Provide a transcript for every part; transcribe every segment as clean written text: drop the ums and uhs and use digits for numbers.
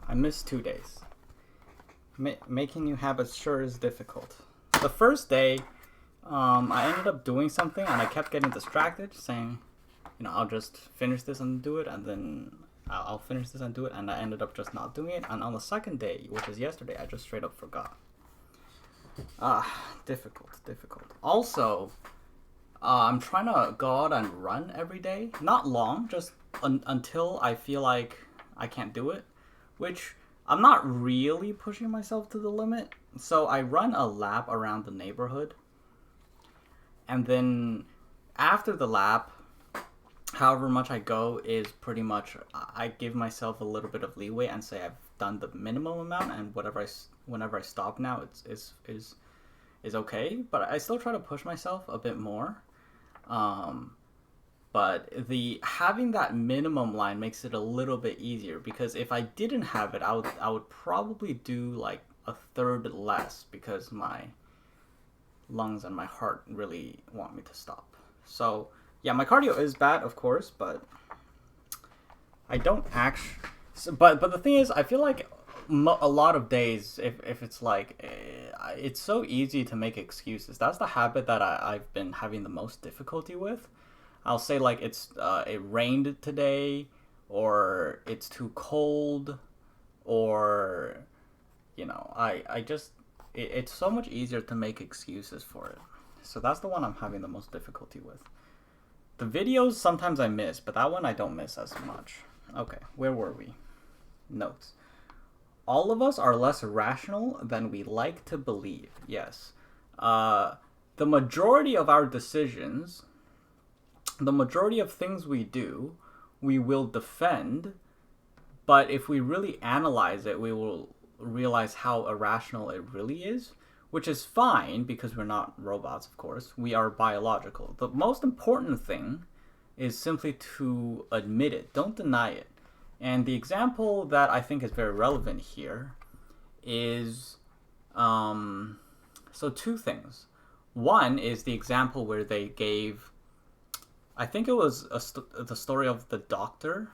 I missed 2 days. Making new habits sure is difficult. The first day, I ended up doing something and I kept getting distracted, saying, I'll just finish this and do it, and then I'll finish this and do it, and I ended up just not doing it. And on the second day, which is yesterday, I just straight up forgot. Difficult. Also, I'm trying to go out and run every day. Not long, just until I feel like I can't do it, which I'm not really pushing myself to the limit. So I run a lap around the neighborhood, and then after the lap, however much I go is pretty much I give myself a little bit of leeway and say I've done the minimum amount, and whenever I stop now, is okay. But I still try to push myself a bit more. But the having that minimum line makes it a little bit easier, because if I didn't have it, I would probably do like a third less, because my lungs and my heart really want me to stop. So yeah, my cardio is bad, of course, but I don't actually. But the thing is, I feel like a lot of days, if it's like, it's so easy to make excuses. That's the habit that I've been having the most difficulty with. I'll say like it rained today, or it's too cold, or I just it's so much easier to make excuses for it. So that's the one I'm having the most difficulty with. The videos sometimes I miss, but that one I don't miss as much. Okay, where were we? Notes. All of us are less rational than we like to believe. Yes. The majority of our decisions, the majority of things we do, we will defend, but if we really analyze it, we will realize how irrational it really is, which is fine because we're not robots, of course. We are biological. The most important thing is simply to admit it. Don't deny it. And the example that I think is very relevant here is so two things. One is the example where they gave, I think it was the story of the doctor.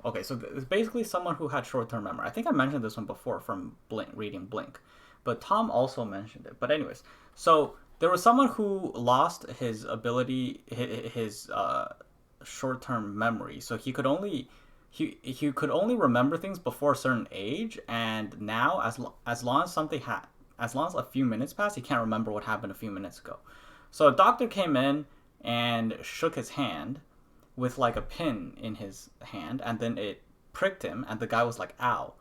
Okay, so it's basically someone who had short-term memory. I think I mentioned this one before from reading Blink, but Tom also mentioned it. But anyways, so there was someone who lost his ability, his short-term memory, so he could only remember things before a certain age, and now as long as a few minutes pass, he can't remember what happened a few minutes ago. So a doctor came in and shook his hand with like a pin in his hand, and then it pricked him, and the guy was like, "Ow,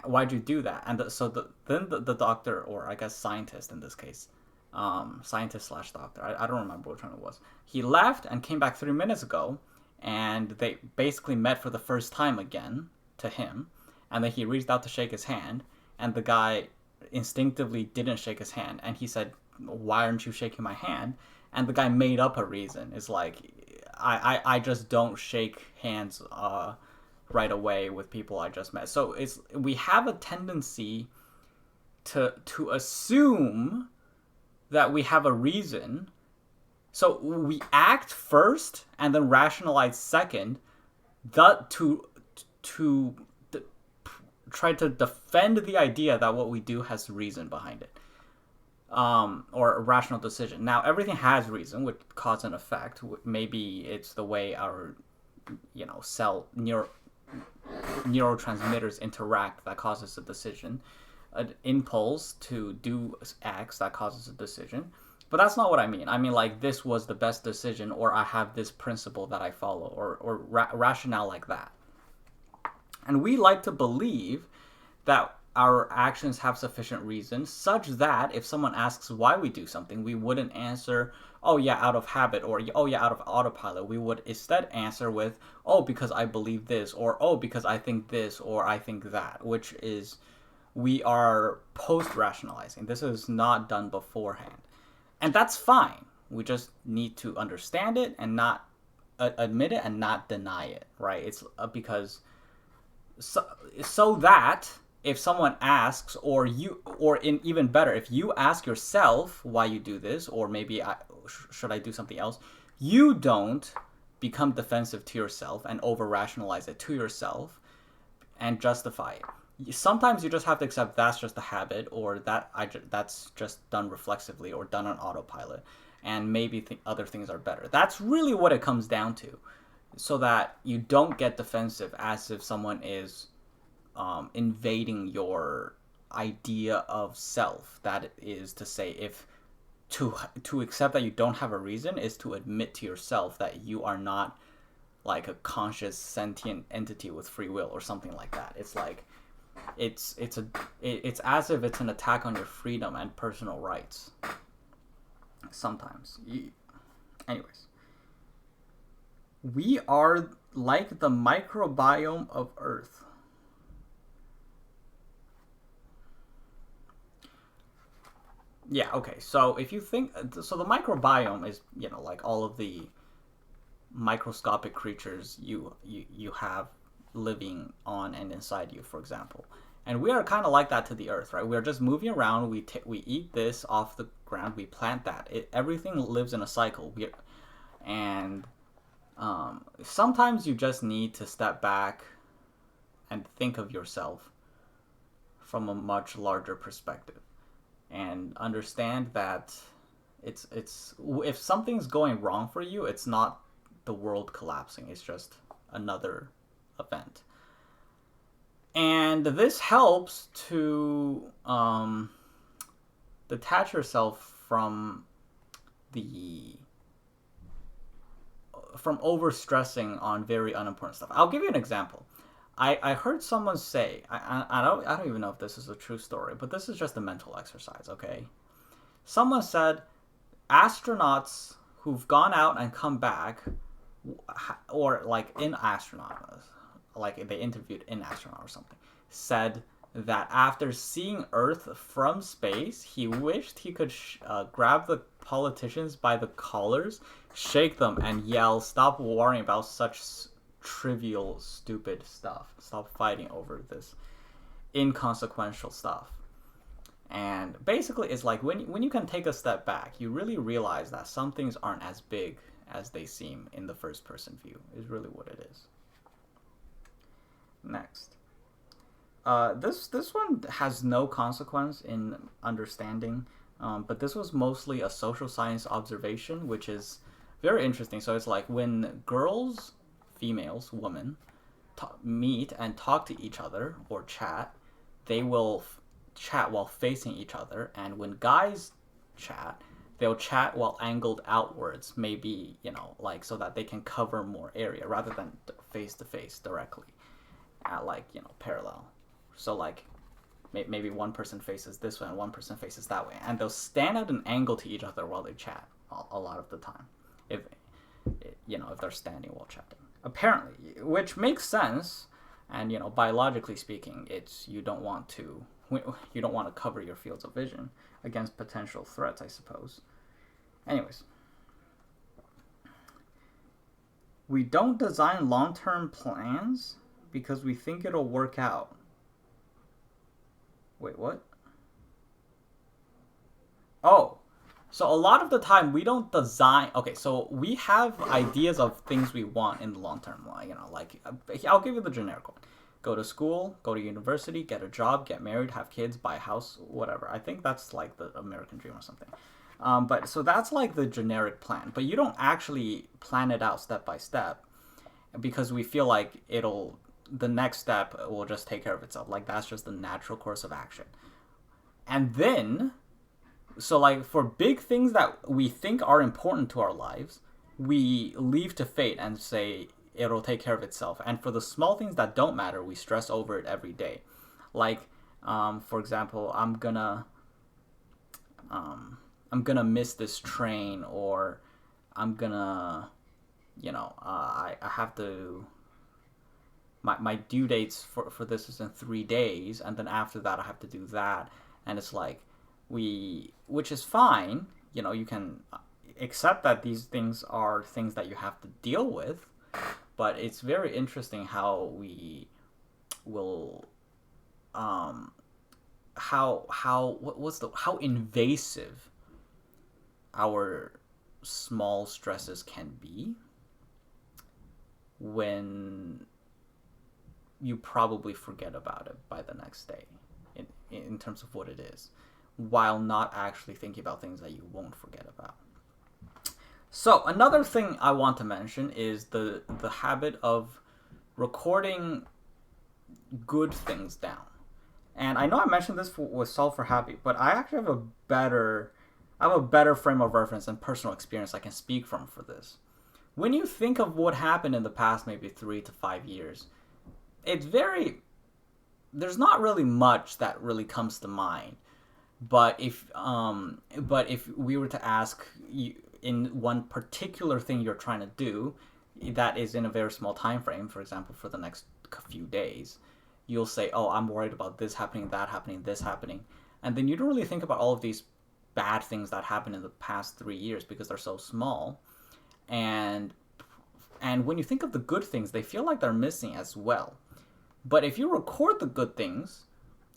why'd you do that?" And then the doctor, or I guess scientist in this case, scientist slash doctor, I don't remember which one it was, he left and came back 3 minutes ago, and they basically met for the first time again to him, and then he reached out to shake his hand, and the guy instinctively didn't shake his hand, and he said, "Why aren't you shaking my hand?" And the guy made up a reason. It's like, I just don't shake hands right away with people I just met. So we have a tendency to assume that we have a reason. So we act first and then rationalize second, to try to defend the idea that what we do has reason behind it. Or a rational decision. Now, everything has reason, with cause and effect. Maybe it's the way our, cell neurotransmitters interact that causes a decision. An impulse to do X that causes a decision. But that's not what I mean. I mean, like, this was the best decision, or I have this principle that I follow, or rationale like that. And we like to believe that our actions have sufficient reason, such that if someone asks why we do something, we wouldn't answer, "Oh yeah, out of habit," or "Oh yeah, out of autopilot." We would instead answer with, "Oh, because I believe this," or "Oh, because I think this," or "I think that," which is, we are post-rationalizing. This is not done beforehand. And that's fine. We just need to understand it and not admit it and not deny it, right? It's because so that if someone asks, or even better, if you ask yourself why you do this, or maybe should I do something else, you don't become defensive to yourself and over rationalize it to yourself, and justify it. Sometimes you just have to accept that's just a habit, or that's just done reflexively or done on autopilot, and maybe other things are better. That's really what it comes down to, so that you don't get defensive as if someone is invading your idea of self. That is to say, if to accept that you don't have a reason is to admit to yourself that you are not like a conscious sentient entity with free will or something like that. It's like it's as if it's an attack on your freedom and personal rights. Sometimes. Anyways, we are like the microbiome of Earth. Yeah, okay. So if you think so the microbiome is, like all of the microscopic creatures you have living on and inside you, for example. And we are kind of like that to the earth, right? We're just moving around. We eat this off the ground. We plant that. Everything lives in a cycle. And sometimes you just need to step back and think of yourself from a much larger perspective and understand that it's if something's going wrong for you, it's not the world collapsing. It's just another event. And this helps to detach yourself the from overstressing on very unimportant stuff. I'll give you an example. I heard someone say, I don't even know if this is a true story, but this is just a mental exercise, okay? Someone said astronauts who've gone out and come back, or like in astronaut, like they interviewed an astronaut or something, said that after seeing Earth from space, he wished he could grab the politicians by the collars, shake them, and yell, "Stop worrying about such trivial, stupid stuff. Stop fighting over this inconsequential stuff." And basically, it's like when you can take a step back, you really realize that some things aren't as big as they seem in the first person view, is really what it is. Next. This one has no consequence in understanding, but this was mostly a social science observation, which is very interesting. So it's like when girls, females, women, meet and talk to each other or chat, they will chat while facing each other, and when guys chat, they'll chat while angled outwards, maybe, like so that they can cover more area rather than face to face directly at parallel. So like maybe one person faces this way and one person faces that way, and they'll stand at an angle to each other while they chat a lot of the time, if they're standing while chatting, apparently, which makes sense. And biologically speaking, it's you don't want to cover your fields of vision against potential threats, I suppose. Anyways, we don't design long-term plans because we think it'll work out. Wait, what? Oh, so a lot of the time we don't design. Okay, so we have ideas of things we want in the long term. Like I'll give you the generic one: go to school, go to university, get a job, get married, have kids, buy a house, whatever. I think that's like the American dream or something. But so that's like the generic plan. But you don't actually plan it out step by step, because we feel like the next step will just take care of itself. Like that's just the natural course of action. And then, so like for big things that we think are important to our lives, we leave to fate and say it'll take care of itself. And for the small things that don't matter, we stress over it every day. Like, for example, I'm gonna miss this train, or I'm gonna, I have to. My due dates for this is in 3 days, and then after that I have to do that, and it's like which is fine. You can accept that these things are things that you have to deal with, but it's very interesting how we will how invasive our small stresses can be when you probably forget about it by the next day in terms of what it is, while not actually thinking about things that you won't forget about. So another thing I want to mention is the habit of recording good things down. And I know I mentioned this with Solve for Happy, but I actually have a better frame of reference and personal experience I can speak from for this. When you think of what happened in the past maybe 3 to 5 years, there's not really much that really comes to mind. But if we were to ask you in one particular thing you're trying to do that is in a very small time frame, for example, for the next few days, you'll say, oh, I'm worried about this happening, that happening, this happening. And then you don't really think about all of these bad things that happened in the past 3 years because they're so small. And when you think of the good things, they feel like they're missing as well. But if you record the good things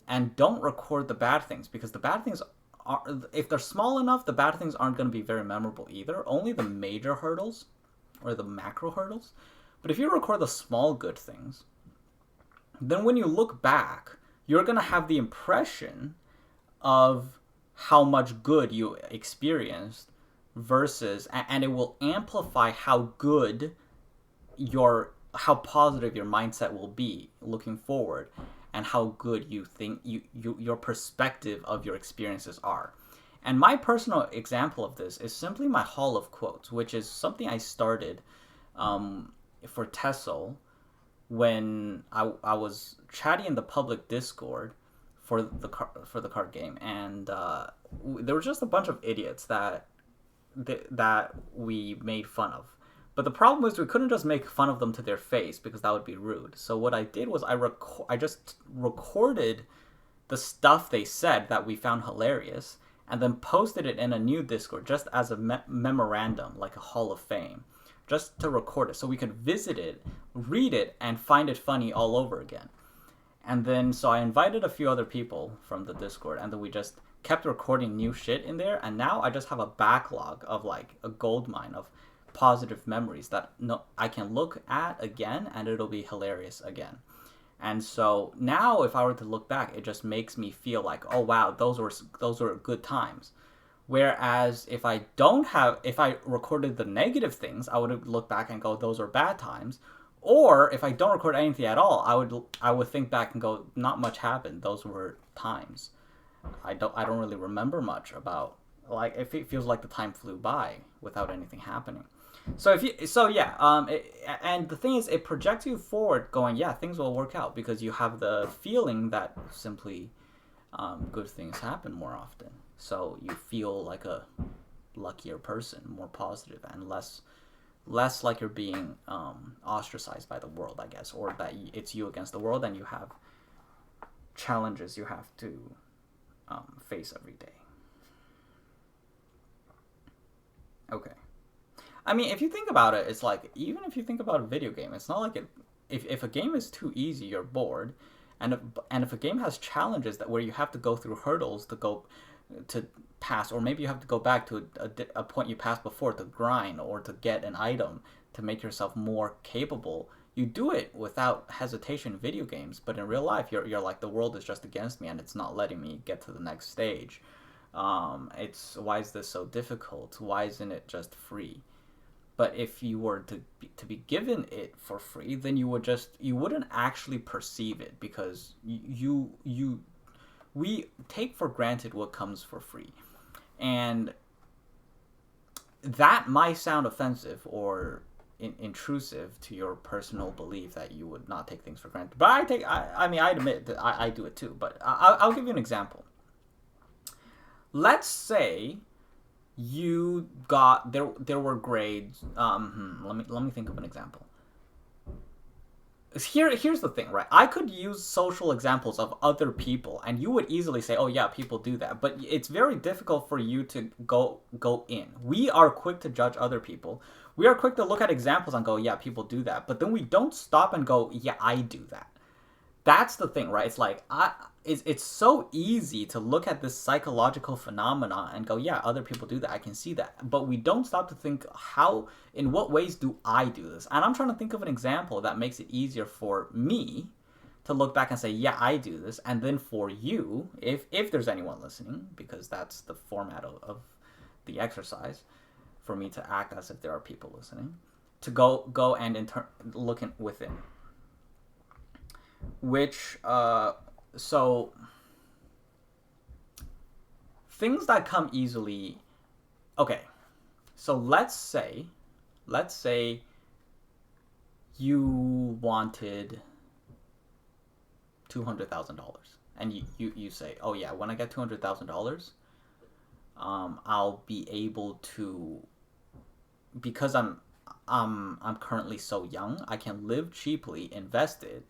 and don't record the bad things, because the bad things are, if they're small enough, the bad things aren't going to be very memorable either. Only the major hurdles or the macro hurdles. But if you record the small good things, then when you look back, you're going to have the impression of how much good you experienced versus, and it will amplify how positive your mindset will be looking forward, and how good you think your perspective of your experiences are. And my personal example of this is simply my Hall of Quotes, which is something I started for TESOL when I was chatting in the public Discord for the card game, and there were just a bunch of idiots that we made fun of. But the problem was we couldn't just make fun of them to their face because that would be rude. So what I did was I just recorded the stuff they said that we found hilarious, and then posted it in a new Discord just as a memorandum, like a Hall of Fame, just to record it so we could visit it, read it, and find it funny all over again. And then so I invited a few other people from the Discord, and then we just kept recording new shit in there, and now I just have a backlog of like a goldmine of positive memories that I can look at again, and it'll be hilarious again. And so now if I were to look back, it just makes me feel like, oh wow, those were good times. Whereas if I recorded the negative things, I would look back and go, those are bad times. Or if I don't record anything at all, I would think back and go, not much happened. Those were times. I don't really remember much about, like, it feels like the time flew by without anything happening. And the thing is, it projects you forward, going, yeah, things will work out, because you have the feeling that simply good things happen more often. So you feel like a luckier person, more positive, and less like you're being ostracized by the world, I guess, or that it's you against the world, and you have challenges you have to face every day. Okay. I mean, if you think about it, it's like, even if you think about a video game, it's not like if a game is too easy, you're bored, and if a game has challenges where you have to go through hurdles to pass, or maybe you have to go back to a point you passed before to grind or to get an item to make yourself more capable, you do it without hesitation in video games. But in real life, you're like, the world is just against me and it's not letting me get to the next stage. Why is this so difficult? Why isn't it just free? But if you were to be given it for free, then you wouldn't actually perceive it, because we take for granted what comes for free. And that might sound offensive or intrusive to your personal belief that you would not take things for granted. But I admit that I do it too. But I'll give you an example. Let's say you got there were grades. Let me think of an example. Here's the thing, right? I could use social examples of other people, and you would easily say, "Oh yeah, people do that." But it's very difficult for you to go in. We are quick to judge other people. We are quick to look at examples and go, "Yeah, people do that." But then we don't stop and go, "Yeah, I do that." That's the thing, right? It's like it's so easy to look at this psychological phenomena and go, yeah, other people do that. I can see that. But we don't stop to think, in what ways do I do this? And I'm trying to think of an example that makes it easier for me to look back and say, yeah, I do this, and then for you, if there's anyone listening, because that's the format of the exercise, for me to act as if there are people listening, to go and look within. Which so things that come easily. Okay, so let's say you wanted $200,000, and you say, oh yeah, when I get $200,000, I'll be able to, because I'm currently so young, I can live cheaply, invest it,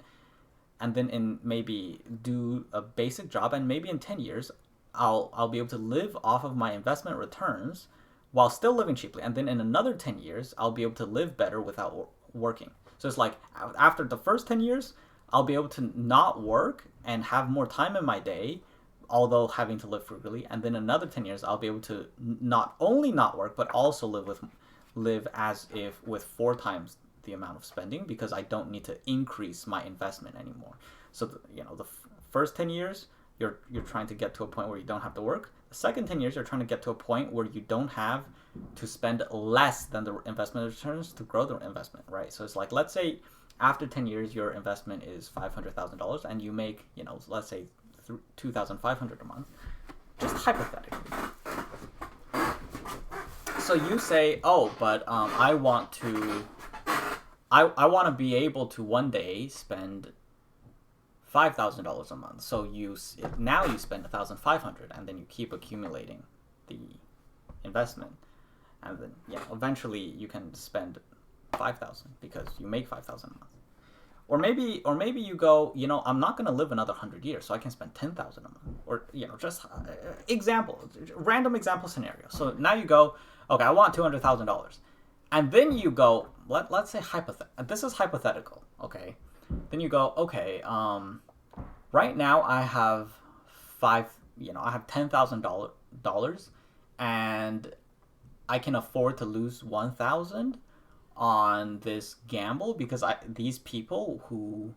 and then in maybe do a basic job, and maybe in 10 years I'll be able to live off of my investment returns while still living cheaply, and then in another 10 years I'll be able to live better without working. So it's like after the first 10 years I'll be able to not work and have more time in my day, although having to live frugally, and then another 10 years I'll be able to not only not work but also live as if with 4 times the amount of spending, because I don't need to increase my investment anymore. So the first 10 years you're trying to get to a point where you don't have to work. The second 10 years you're trying to get to a point where you don't have to spend less than the investment returns to grow the investment, right? So it's like, let's say after 10 years your investment is $500,000 and you make, let's say $2,500 a month, just hypothetically. So you say, oh, but I want to be able to one day spend $5,000 a month. So now you spend $1,500, and then you keep accumulating the investment, and then eventually you can spend $5,000 because you make $5,000 a month. Or maybe you go, I'm not going to live another 100 years, so I can spend $10,000 a month. Or just random example scenario. So now you go, okay, I want $200,000, and then you go, let's say this is hypothetical, okay? Then you go, okay, right now I have I have $10,000, and I can afford to lose 1,000 on this gamble because these people who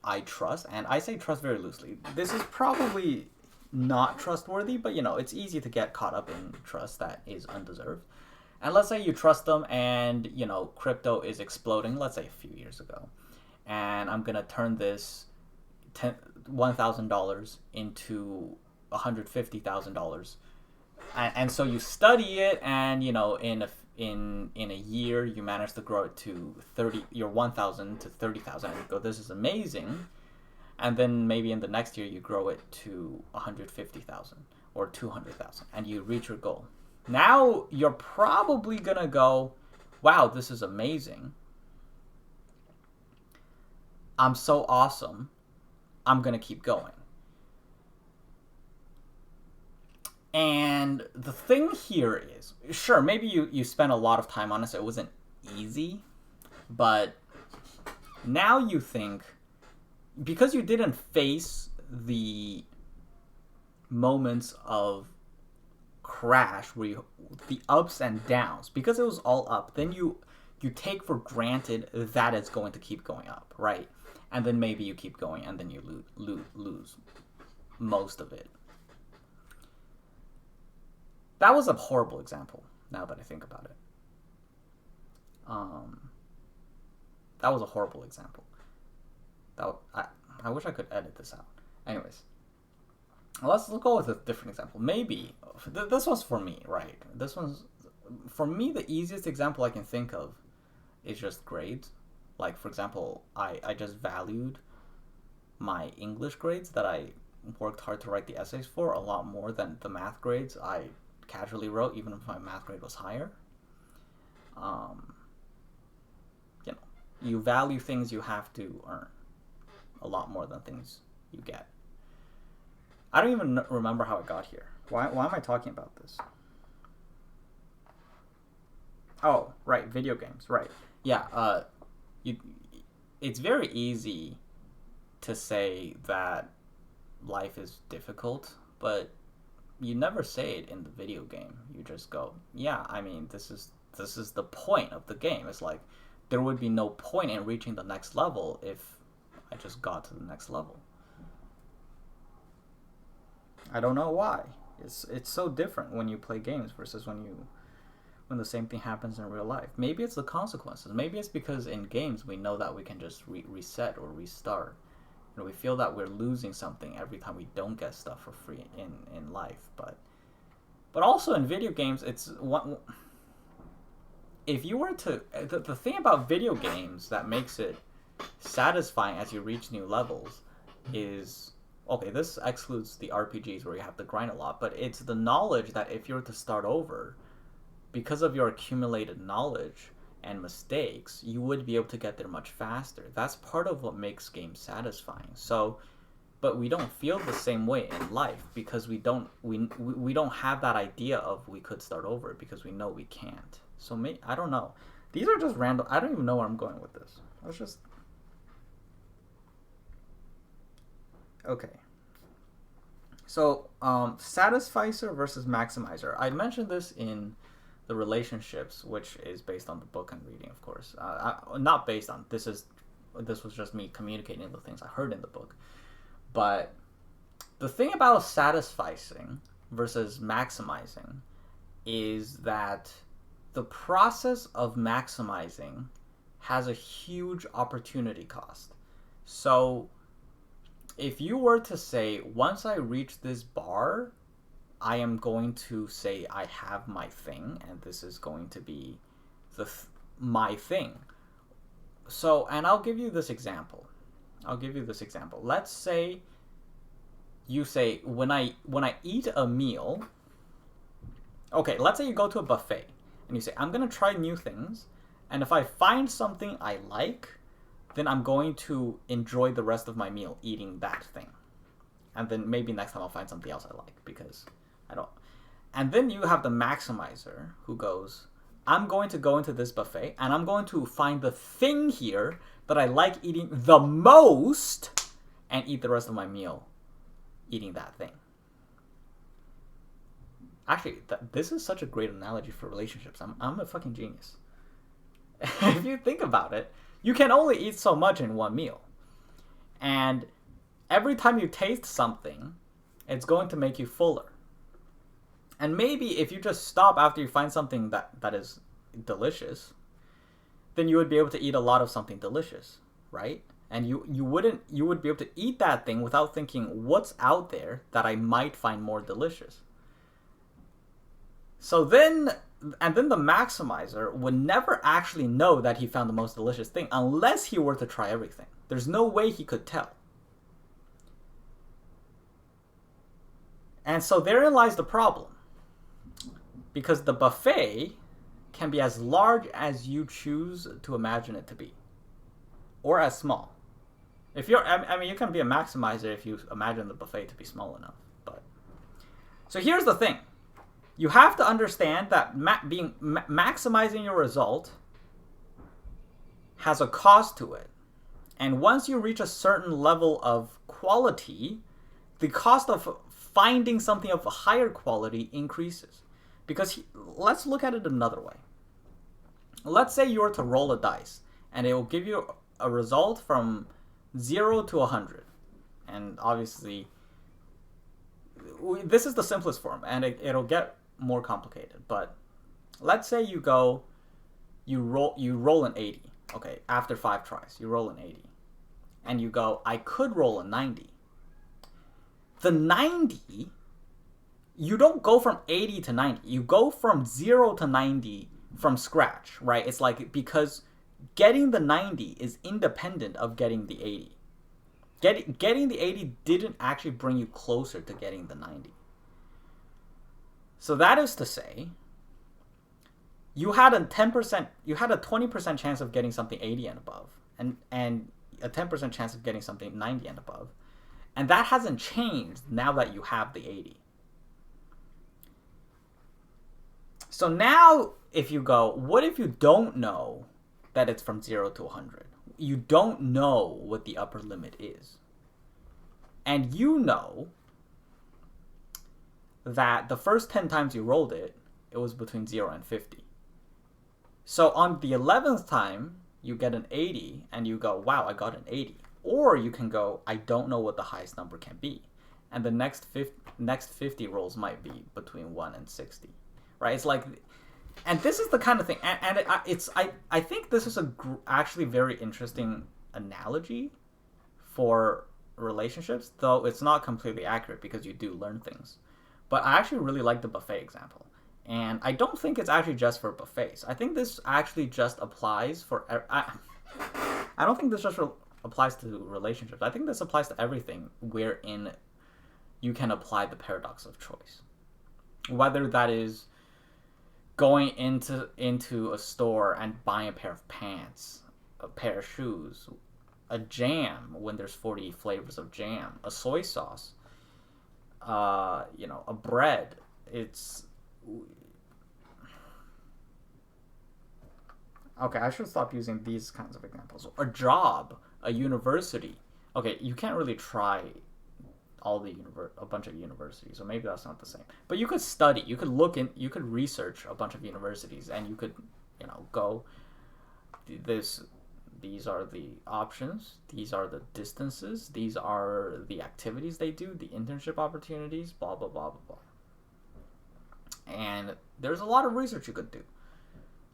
I trust, and I say trust very loosely. This is probably not trustworthy, but it's easy to get caught up in trust that is undeserved. And let's say you trust them, and crypto is exploding, let's say a few years ago, and I'm gonna turn this $1,000 into $150,000, and so you study it, and in a year you manage to grow it to your 1,000 to 30,000, and you go, this is amazing. And then maybe in the next year you grow it to 150,000 or 200,000, and you reach your goal. Now you're probably gonna go, wow, this is amazing. I'm so awesome. I'm gonna keep going. And the thing here is, sure, maybe you spent a lot of time on it, so it wasn't easy, but now you think, because you didn't face the moments of crash, the ups and downs, because it was all up, then you take for granted that it's going to keep going up, right? And then maybe you keep going, and then you lose most of it. That was a horrible example, now that I think about it. That was a horrible example. I wish I could edit this out. Anyways, let's go with a different example. Maybe this was for me, right? This one's for me the easiest example I can think of is just grades. Like, for example, I just valued my English grades that I worked hard to write the essays for a lot more than the math grades I casually wrote, even if my math grade was higher. You value things you have to earn a lot more than things you get. I don't even remember how I got here. Why am I talking about this? Oh, right, video games, right. Yeah, it's very easy to say that life is difficult, but you never say it in the video game. You just go, yeah, I mean, this is the point of the game. It's like, there would be no point in reaching the next level if I just got to the next level. I don't know why. It's so different when you play games versus when the same thing happens in real life. Maybe it's the consequences. Maybe it's because in games we know that we can just reset or restart. You know, we feel that we're losing something every time we don't get stuff for free in life. But also in video games, it's one. If you were to the thing about video games that makes it satisfying as you reach new levels is, okay, this excludes the RPGs where you have to grind a lot, but it's the knowledge that if you were to start over, because of your accumulated knowledge and mistakes, you would be able to get there much faster. That's part of what makes games satisfying. So, but we don't feel the same way in life because we don't have that idea of we could start over because we know we can't. So I don't know. These are just random. I don't even know where I'm going with this. I was just okay. So, satisficer versus maximizer. I mentioned this in the relationships, which is based on the book I'm reading, of course. Not based on this was just me communicating the things I heard in the book. But the thing about satisficing versus maximizing is that the process of maximizing has a huge opportunity cost. So if you were to say, once I reach this bar, I am going to say I have my thing, and this is going to be my thing. So, and I'll give you this example. Let's say you say, when I eat a meal, okay, let's say you go to a buffet, and you say, I'm going to try new things, and if I find something I like, then I'm going to enjoy the rest of my meal eating that thing. And then maybe next time I'll find something else I like because I don't. And then you have the maximizer who goes, I'm going to go into this buffet and I'm going to find the thing here that I like eating the most and eat the rest of my meal eating that thing. Actually, this is such a great analogy for relationships. I'm a fucking genius. If you think about it, you can only eat so much in one meal. And every time you taste something, it's going to make you fuller. And maybe if you just stop after you find something that is delicious, then you would be able to eat a lot of something delicious, right? And you would be able to eat that thing without thinking, what's out there that I might find more delicious? So then the maximizer would never actually know that he found the most delicious thing unless he were to try everything. There's no way he could tell. And so therein lies the problem. Because the buffet can be as large as you choose to imagine it to be. Or as small. You can be a maximizer if you imagine the buffet to be small enough. But so here's the thing. You have to understand that maximizing your result has a cost to it. And once you reach a certain level of quality, the cost of finding something of a higher quality increases. Because let's look at it another way. Let's say you were to roll a dice, and it will give you a result from 0 to 100. And obviously, this is the simplest form, and it'll get more complicated. But let's say you roll an 80. Okay, after 5 tries, you roll an 80. And you go, I could roll a 90. The 90, you don't go from 80 to 90. You go from 0 to 90 from scratch, right? It's like, because getting the 90 is independent of getting the 80. Getting the 80 didn't actually bring you closer to getting the 90. So that is to say, you had a 20% chance of getting something 80 and above, and a 10% chance of getting something 90 and above. And that hasn't changed now that you have the 80. So now, if you go, what if you don't know that it's from 0 to 100? You don't know what the upper limit is. And you know that the first 10 times you rolled it, it was between 0 and 50. So on the 11th time, you get an 80, and you go, wow, I got an 80. Or you can go, I don't know what the highest number can be. And the next 50 rolls might be between 1 and 60. Right? It's like, and this is the kind of thing, and I think this is actually very interesting analogy for relationships, though it's not completely accurate because you do learn things. But I actually really like the buffet example. And I don't think it's actually just for buffets. I think this actually just applies for... I don't think this just applies to relationships. I think this applies to everything wherein you can apply the paradox of choice. Whether that is going into a store and buying a pair of pants, a pair of shoes, a jam when there's 40 flavors of jam, a soy sauce, a bread. It's... Okay, I should stop using these kinds of examples. A job, a university. Okay, you can't really try a bunch of universities, so maybe that's not the same. But you could study, you could research a bunch of universities, and you could, go. These are the options. These are the distances. These are the activities they do. The internship opportunities. Blah blah blah blah blah. And there's a lot of research you could do.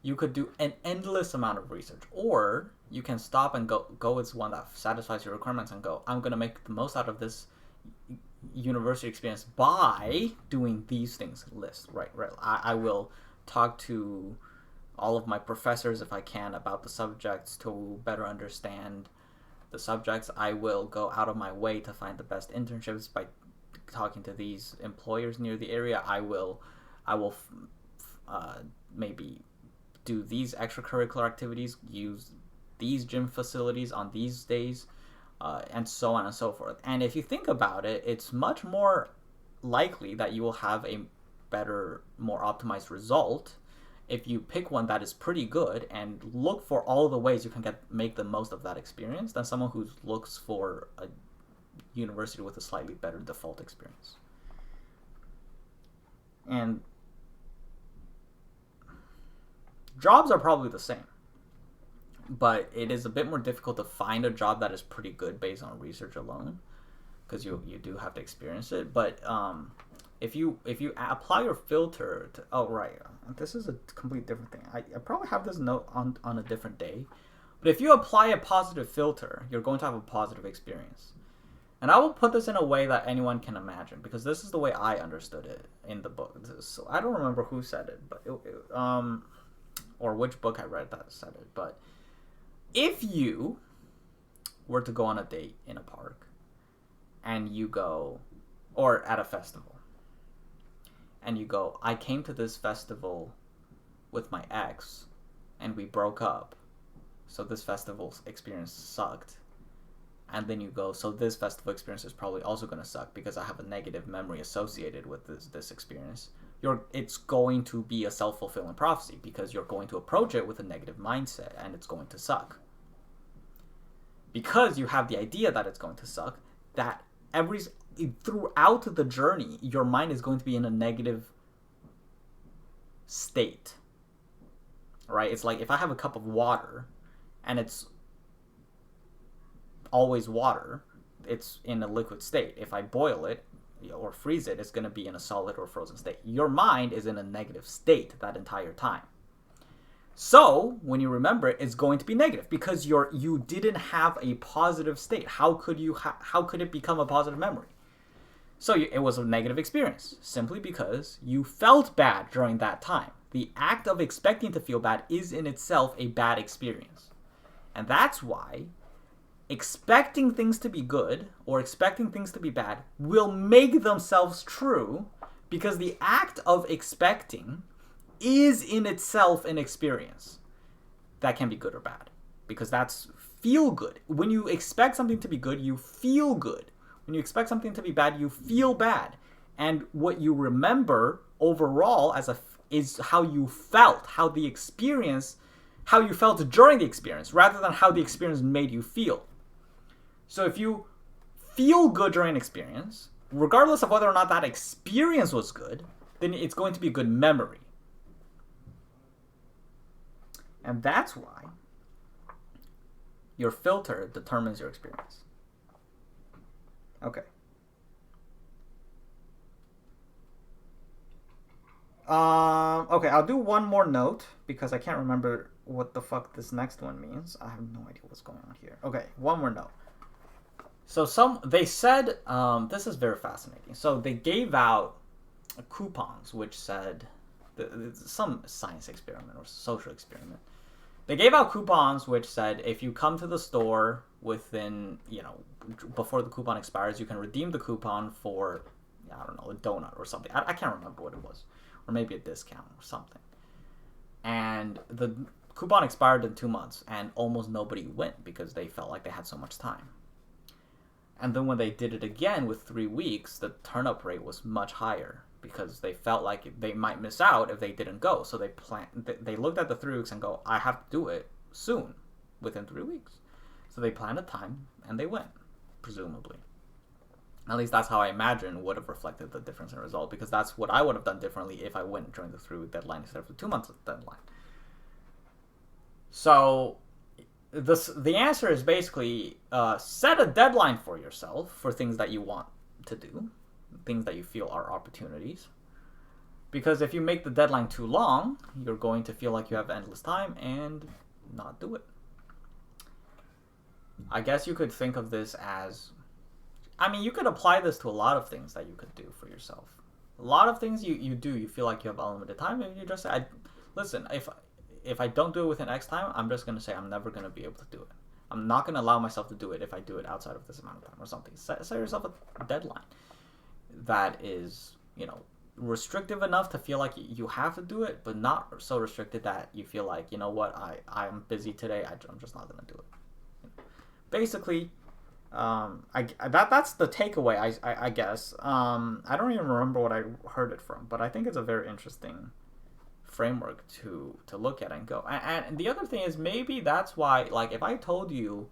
You could do an endless amount of research, or you can stop and go with one that satisfies your requirements and go, I'm going to make the most out of this university experience by doing these things. List, right. I will talk to all of my professors if I can about the subjects to better understand the subjects. I will go out of my way to find the best internships by talking to these employers near the area. I will maybe do these extracurricular activities, use these gym facilities on these days, and so on and so forth. And if you think about it, it's much more likely that you will have a better, more optimized result if you pick one that is pretty good and look for all the ways you can make the most of that experience than someone who looks for a university with a slightly better default experience. And jobs are probably the same, but it is a bit more difficult to find a job that is pretty good based on research alone, because you do have to experience it. But if you apply your filter to this is a complete different thing. I probably have this note on a different day, but if you apply a positive filter, you're going to have a positive experience. And I will put this in a way that anyone can imagine, because this is the way I understood it in the book. So I don't remember who said it, but or which book I read that said it. But if you were to go on a date in a park, and you go, or at a festival, and you go, I came to this festival with my ex, and we broke up, so this festival experience sucked. And then you go, so this festival experience is probably also going to suck because I have a negative memory associated with this experience. It's going to be a self-fulfilling prophecy because you're going to approach it with a negative mindset and it's going to suck. Because you have the idea that it's going to suck, that throughout the journey, your mind is going to be in a negative state. Right? It's like if I have a cup of water and it's always water, it's in a liquid state. If I boil it or freeze it, it's going to be in a solid or frozen state. Your mind is in a negative state that entire time. So when you remember it, it's going to be negative because you didn't have a positive state. How could it become a positive memory? So it was a negative experience simply because you felt bad during that time. The act of expecting to feel bad is in itself a bad experience. And that's why expecting things to be good or expecting things to be bad will make themselves true because the act of expecting is in itself an experience that can be good or bad, because that's feel good. When you expect something to be good, you feel good. When you expect something to be bad, you feel bad. And what you remember overall is how you felt, how you felt during the experience, rather than how the experience made you feel. So if you feel good during an experience, regardless of whether or not that experience was good, then it's going to be a good memory. And that's why Your filter determines your experience. Okay. Okay, I'll do one more note because I can't remember what the fuck this next one means. I have no idea what's going on here. Okay, one more note. So they said this is very fascinating. So they gave out coupons which said some science experiment or social experiment. They gave out coupons which said if you come to the store within, before the coupon expires, you can redeem the coupon for, I don't know, a donut or something. I can't remember what it was. Or maybe a discount or something. And the coupon expired in 2 months, and almost nobody went because they felt like they had so much time. And then when they did it again with 3 weeks, the turn-up rate was much higher because they felt like they might miss out if they didn't go. So they looked at the 3 weeks and go, I have to do it soon, within 3 weeks. So they planned a time, and they went, presumably. At least that's how I imagine would have reflected the difference in result, because that's what I would have done differently if I went during the 3-week deadline instead of the 2 months deadline. So the answer is basically set a deadline for yourself for things that you want to do, things that you feel are opportunities. Because if you make the deadline too long, you're going to feel like you have endless time and not do it. I guess you could think of this as, you could apply this to a lot of things that you could do for yourself. A lot of things you do, you feel like you have unlimited time, and you just say, listen, if I don't do it within X time, I'm just going to say I'm never going to be able to do it. I'm not going to allow myself to do it if I do it outside of this amount of time or something. Set yourself a deadline that is, restrictive enough to feel like you have to do it, but not so restricted that you feel like, I'm busy today, I'm just not going to do it. Basically, that's the takeaway, I guess. I don't even remember what I heard it from, but I think it's a very interesting framework to look at and go. And the other thing is, maybe that's why, like, if I told you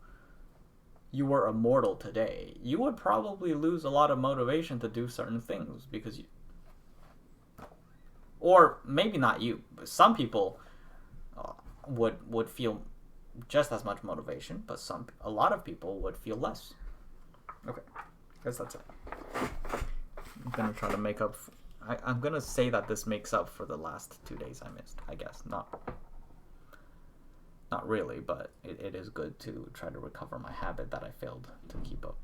were immortal today, you would probably lose a lot of motivation to do certain things because or maybe not you, but some people would feel just as much motivation, but a lot of people would feel less. Okay, I guess that's it. I'm gonna try to make up. I'm gonna say that this makes up for the last 2 days I missed. I guess not really, but it is good to try to recover my habit that I failed to keep up.